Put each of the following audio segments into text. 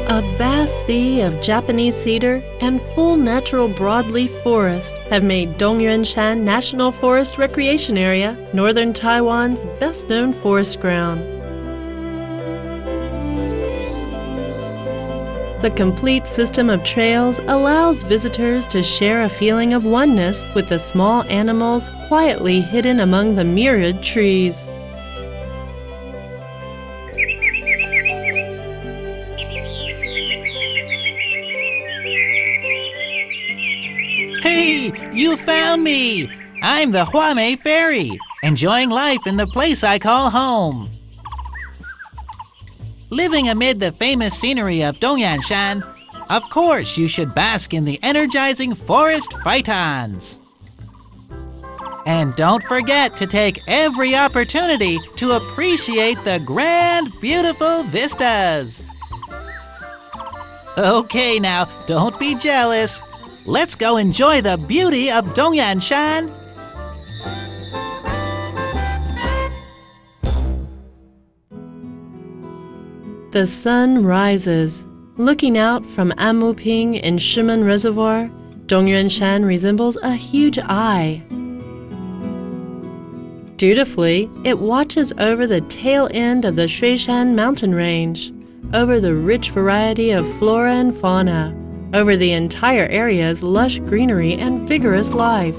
A vast sea of Japanese cedar and full natural broadleaf forest have made Dongyan National Forest Recreation Area northern Taiwan's best-known forest ground. The complete system of trails allows visitors to share a feeling of oneness with the small animals quietly hidden among the myriad trees. Hey, you found me! I'm the Huamei Fairy, enjoying life in the place I call home. Living amid the famous scenery of Dongyan, of course you should bask in the energizing forest phaetons. And don't forget to take every opportunity to appreciate the grand, beautiful vistas. Okay now, don't be jealous. Let's go enjoy the beauty of Dongyan. The sun rises. Looking out from Amuping in Shimen Reservoir, Dongyan resembles a huge eye. Dutifully, it watches over the tail end of the Shuishan mountain range, over the rich variety of flora and fauna, over the entire area's lush greenery and vigorous life.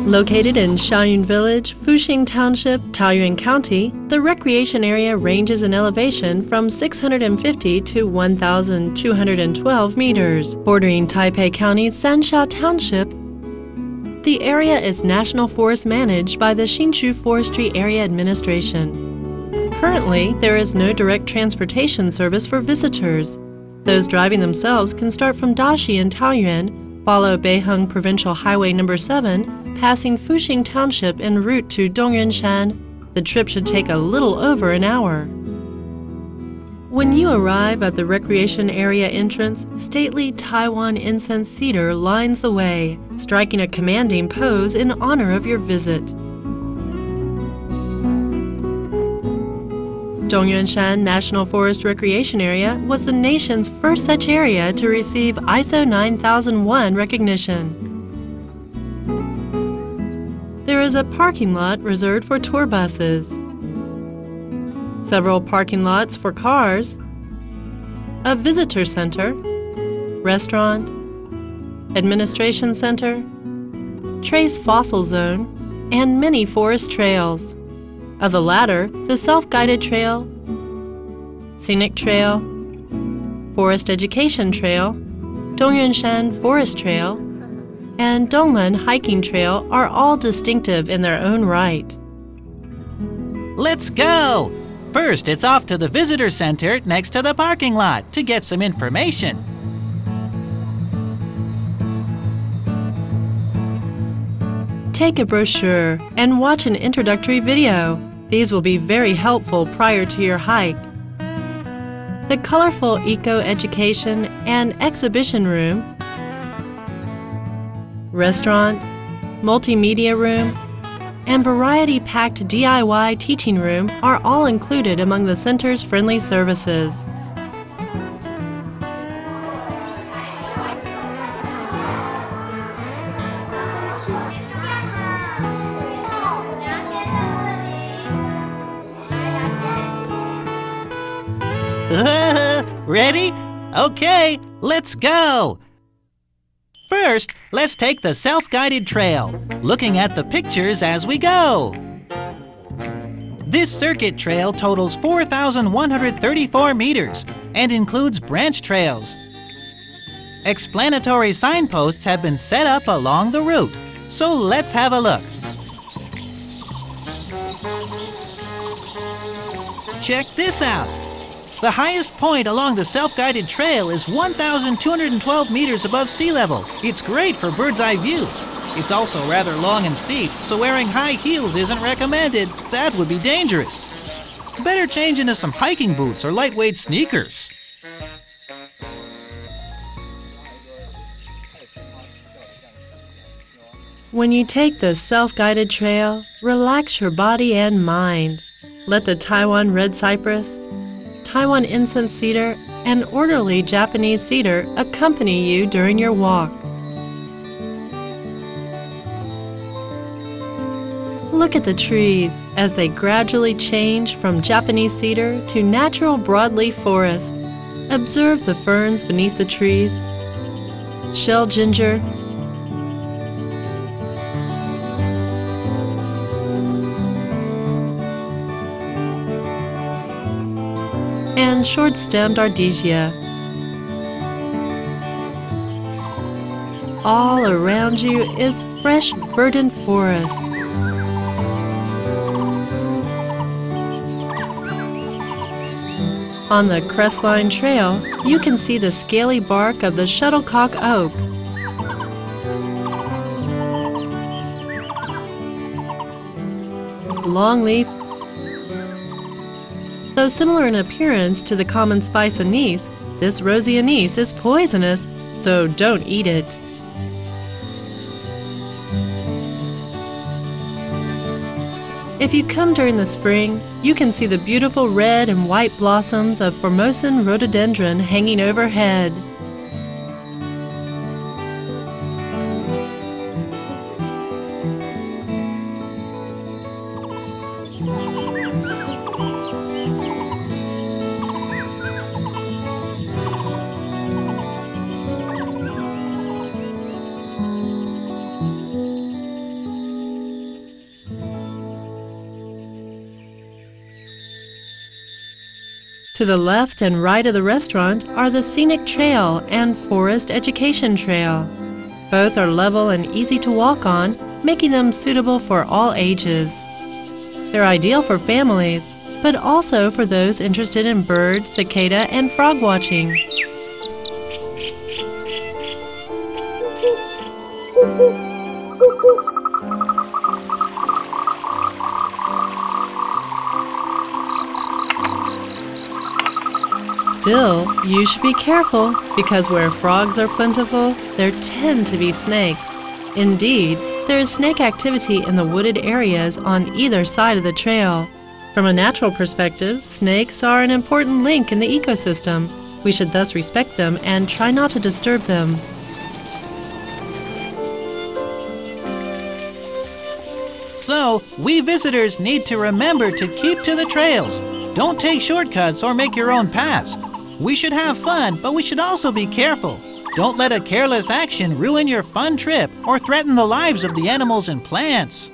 Located in Shaoyun Village, Fuxing Township, Taoyuan County, the recreation area ranges in elevation from 650 to 1,212 meters. Bordering Taipei County's Sanxia Township, the area is National Forest managed by the Hsinchu Forestry Area Administration. Currently, there is no direct transportation service for visitors. Those driving themselves can start from Daxi in Taoyuan, follow Beiheng Provincial Highway No. 7, passing Fuxing Township en route to Dongyan. The trip should take a little over an hour. When you arrive at the recreation area entrance, stately Taiwan incense cedar lines the way, striking a commanding pose in honor of your visit. Dongyan National Forest Recreation Area was the nation's first such area to receive ISO 9001 recognition. There is a parking lot reserved for tour buses, several parking lots for cars, a visitor center, restaurant, administration center, trace fossil zone, and many forest trails. Of the latter, the self-guided trail, scenic trail, forest education trail, Dongyan Forest Trail, and Dongmen Hiking Trail are all distinctive in their own right. Let's go! First, it's off to the visitor center next to the parking lot to get some information. Take a brochure and watch an introductory video. These will be very helpful prior to your hike. The colorful eco-education and exhibition room, restaurant, multimedia room, and variety-packed DIY teaching room are all included among the center's friendly services. Ready? Okay, let's go! First, let's take the self-guided trail, looking at the pictures as we go. This circuit trail totals 4,134 meters and includes branch trails. Explanatory signposts have been set up along the route, so let's have a look. Check this out. The highest point along the self-guided trail is 1,212 meters above sea level. It's great for bird's eye views. It's also rather long and steep, so wearing high heels isn't recommended. That would be dangerous. Better change into some hiking boots or lightweight sneakers. When you take the self-guided trail, relax your body and mind. Let the Taiwan red cypress, Taiwan incense cedar, and orderly Japanese cedar accompany you during your walk. Look at the trees as they gradually change from Japanese cedar to natural broadleaf forest. Observe the ferns beneath the trees, shell ginger, and short-stemmed ardisia. All around you is fresh, verdant forest. On the Crestline Trail, you can see the scaly bark of the shuttlecock oak. Longleaf, though similar in appearance to the common spice anise, this rosy anise is poisonous, so don't eat it. If you come during the spring, you can see the beautiful red and white blossoms of Formosan rhododendron hanging overhead. To the left and right of the restaurant are the Scenic Trail and Forest Education Trail. Both are level and easy to walk on, making them suitable for all ages. They're ideal for families, but also for those interested in bird, cicada, and frog watching. Still, you should be careful because where frogs are plentiful, there tend to be snakes. Indeed, there is snake activity in the wooded areas on either side of the trail. From a natural perspective, snakes are an important link in the ecosystem. We should thus respect them and try not to disturb them. So, we visitors need to remember to keep to the trails. Don't take shortcuts or make your own paths. We should have fun, but we should also be careful. Don't let a careless action ruin your fun trip or threaten the lives of the animals and plants.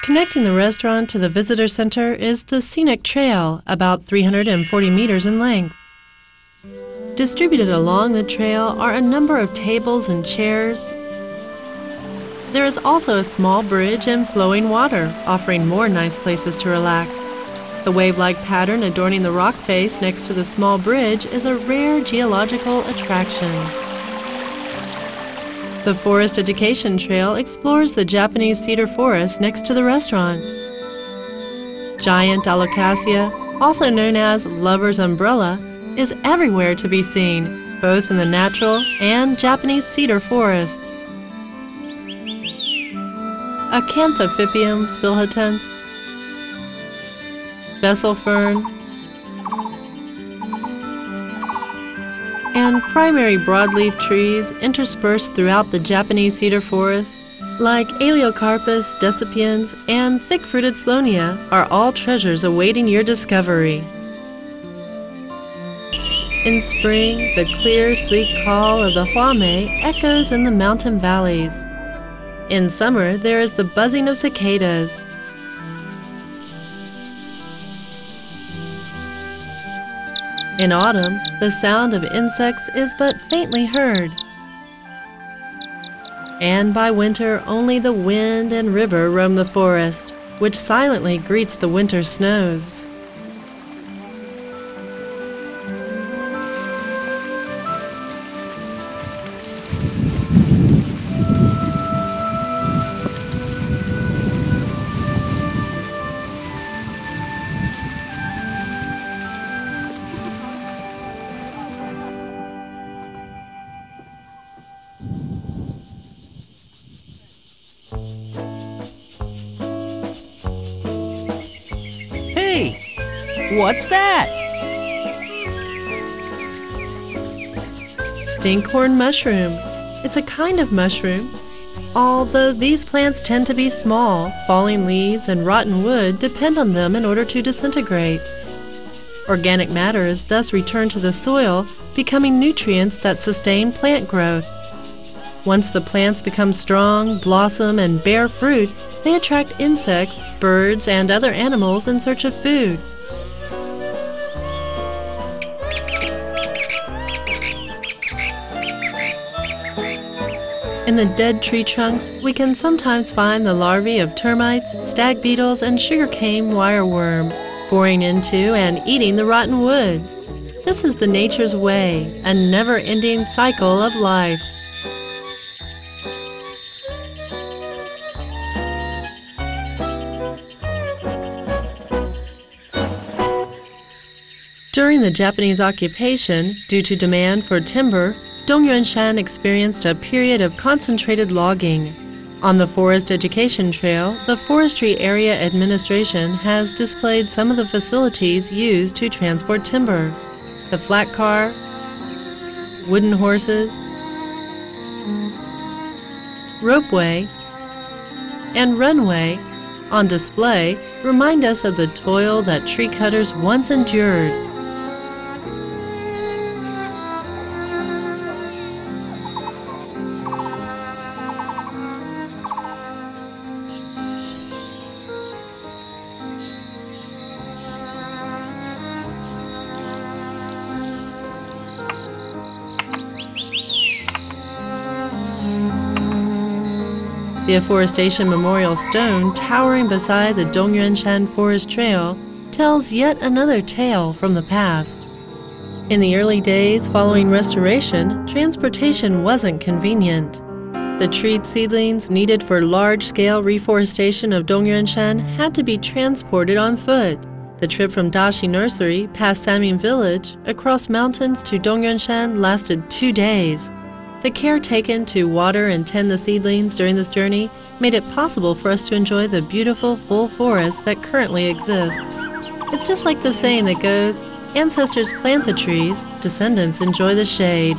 Connecting the restaurant to the visitor center is the Scenic Trail, about 340 meters in length. Distributed along the trail are a number of tables and chairs. There is also a small bridge and flowing water, offering more nice places to relax. The wave-like pattern adorning the rock face next to the small bridge is a rare geological attraction. The Forest Education Trail explores the Japanese cedar forest next to the restaurant. Giant alocasia, also known as lover's umbrella, is everywhere to be seen, both in the natural and Japanese cedar forests. Acanthophypium silhitense, vessel fern, and primary broadleaf trees interspersed throughout the Japanese cedar forest, like Aleocarpus decipiens and thick-fruited slonia, are all treasures awaiting your discovery. In spring, the clear, sweet call of the huame echoes in the mountain valleys. In summer, there is the buzzing of cicadas. In autumn, the sound of insects is but faintly heard. And by winter, only the wind and river roam the forest, which silently greets the winter snows. What's that? Stinkhorn mushroom. It's a kind of mushroom. Although these plants tend to be small, falling leaves and rotten wood depend on them in order to disintegrate. Organic matter is thus returned to the soil, becoming nutrients that sustain plant growth. Once the plants become strong, blossom, and bear fruit, they attract insects, birds, and other animals in search of food. In the dead tree trunks, we can sometimes find the larvae of termites, stag beetles, and sugarcane wireworm, boring into and eating the rotten wood. This is the nature's way, a never-ending cycle of life. During the Japanese occupation, due to demand for timber, Dongyan experienced a period of concentrated logging. On the Forest Education Trail, the Forestry Area Administration has displayed some of the facilities used to transport timber. The flat car, wooden horses, ropeway, and runway on display remind us of the toil that tree cutters once endured. The Afforestation Memorial Stone, towering beside the Dongyan Forest Trail, tells yet another tale from the past. In the early days following restoration, transportation wasn't convenient. The treed seedlings needed for large-scale reforestation of Dongyan had to be transported on foot. The trip from Dashi Nursery past Sanmin Village across mountains to Dongyan lasted 2 days. The care taken to water and tend the seedlings during this journey made it possible for us to enjoy the beautiful full forest that currently exists. It's just like the saying that goes, ancestors plant the trees, descendants enjoy the shade.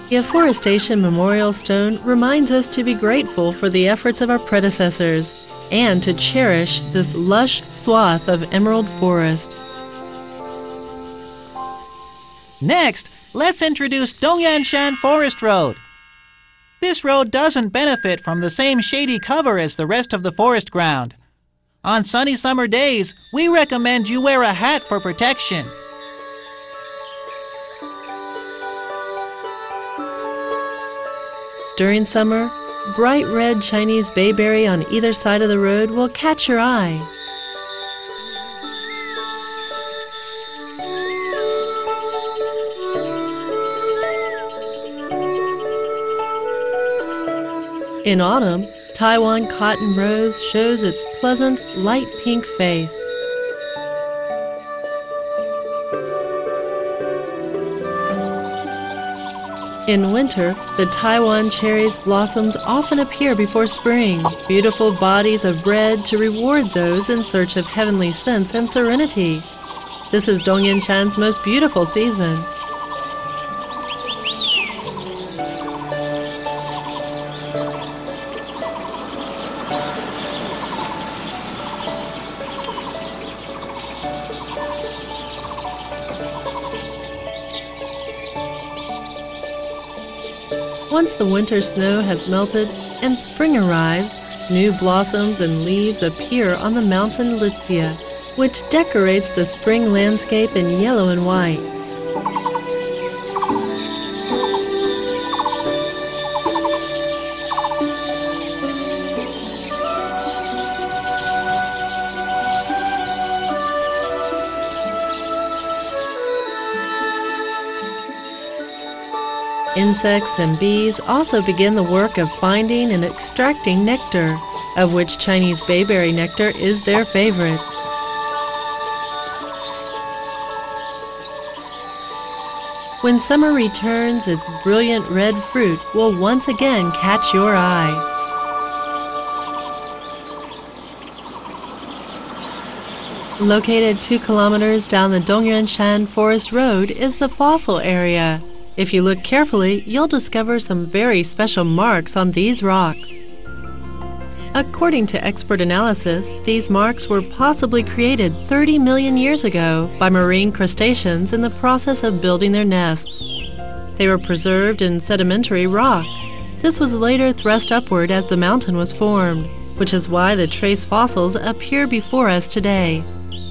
The Afforestation Memorial Stone reminds us to be grateful for the efforts of our predecessors and to cherish this lush swath of emerald forest. Next, let's introduce Dongyan Forest Road. This road doesn't benefit from the same shady cover as the rest of the forest ground. On sunny summer days, we recommend you wear a hat for protection. During summer, bright red Chinese bayberry on either side of the road will catch your eye. In autumn, Taiwan cotton rose shows its pleasant light pink face. In winter, the Taiwan cherry's blossoms often appear before spring, beautiful bodies of red to reward those in search of heavenly scents and serenity. This is Dongyan most beautiful season. Once the winter snow has melted and spring arrives, new blossoms and leaves appear on the mountain litsea, which decorates the spring landscape in yellow and white. Insects and bees also begin the work of finding and extracting nectar, of which Chinese bayberry nectar is their favorite. When summer returns, its brilliant red fruit will once again catch your eye. Located 2 kilometers down the Dongyan Forest Road is the fossil area. If you look carefully, you'll discover some very special marks on these rocks. According to expert analysis, these marks were possibly created 30 million years ago by marine crustaceans in the process of building their nests. They were preserved in sedimentary rock. This was later thrust upward as the mountain was formed, which is why the trace fossils appear before us today.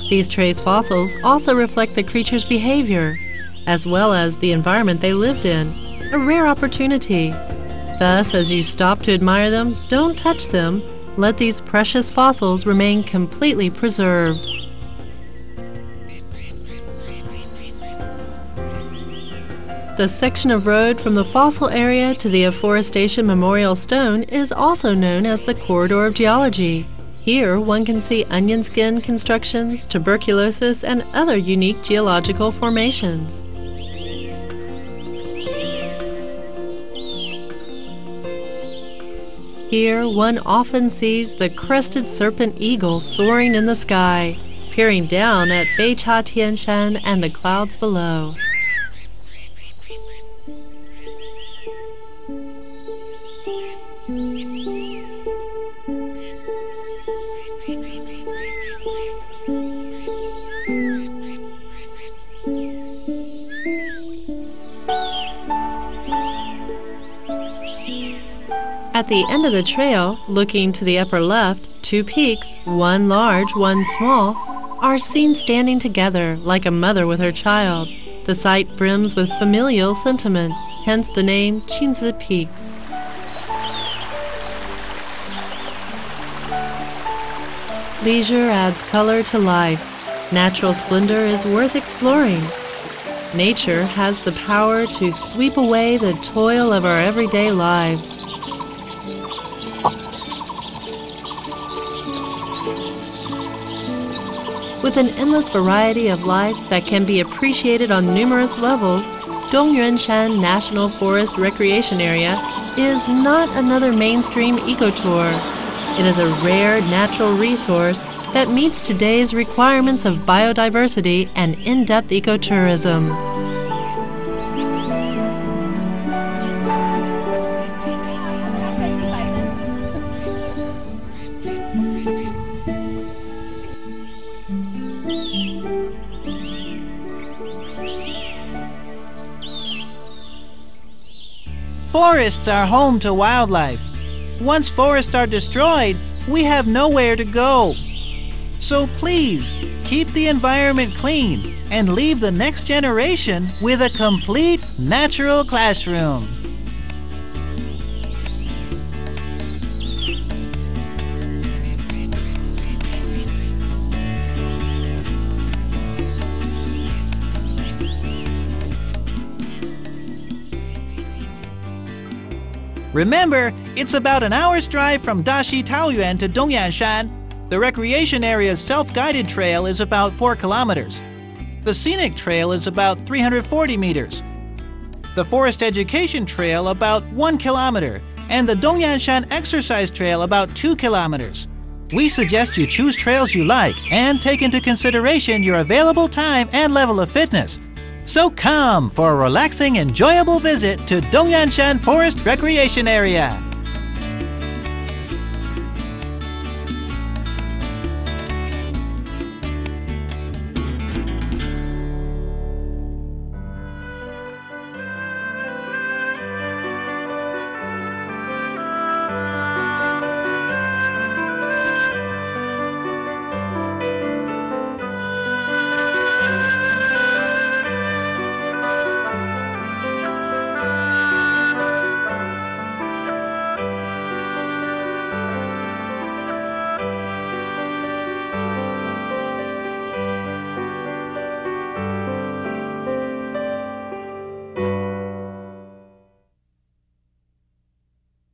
These trace fossils also reflect the creature's behavior, as well as the environment they lived in, a rare opportunity. Thus, as you stop to admire them, don't touch them. Let these precious fossils remain completely preserved. The section of road from the fossil area to the Afforestation Memorial Stone is also known as the Corridor of Geology. Here, one can see onion skin constructions, tuberculosis, and other unique geological formations. Here, one often sees the crested serpent eagle soaring in the sky, peering down at Beicha Tianshan and the clouds below. At the end of the trail, looking to the upper left, 2 peaks, one large, one small, are seen standing together like a mother with her child. The sight brims with familial sentiment, hence the name Qinzi Peaks. Leisure adds color to life. Natural splendor is worth exploring. Nature has the power to sweep away the toil of our everyday lives. With an endless variety of life that can be appreciated on numerous levels, Dongyan National Forest Recreation Area is not another mainstream ecotour. It is a rare natural resource that meets today's requirements of biodiversity and in-depth ecotourism. Forests are home to wildlife. Once forests are destroyed, we have nowhere to go. So please, keep the environment clean and leave the next generation with a complete natural classroom. Remember, it's about an hour's drive from Daxi Taoyuan to Dongyan. The recreation area's self-guided trail is about 4 kilometers. The scenic trail is about 340 meters. The forest education trail about 1 kilometer, and the Dongyan exercise trail about 2 kilometers. We suggest you choose trails you like and take into consideration your available time and level of fitness. So come for a relaxing, enjoyable visit to Dongyan Forest Recreation Area.